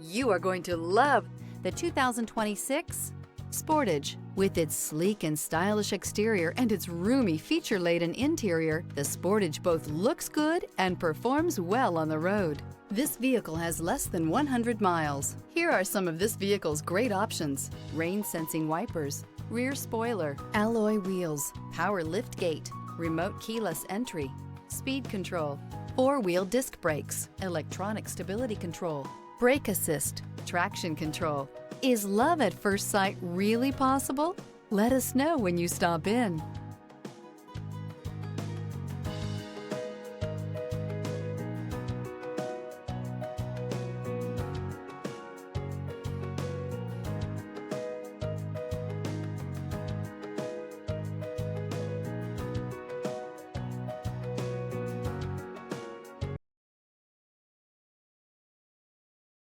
You are going to love the 2026 Sportage. With its sleek and stylish exterior and its roomy feature-laden interior, the Sportage both looks good and performs well on the road. This vehicle has less than 100 miles. Here are some of this vehicle's great options: rain-sensing wipers, rear spoiler, alloy wheels, power liftgate, remote keyless entry, speed control, four-wheel disc brakes, electronic stability control, brake assist, traction control. Is love at first sight really possible? Let us know when you stop in.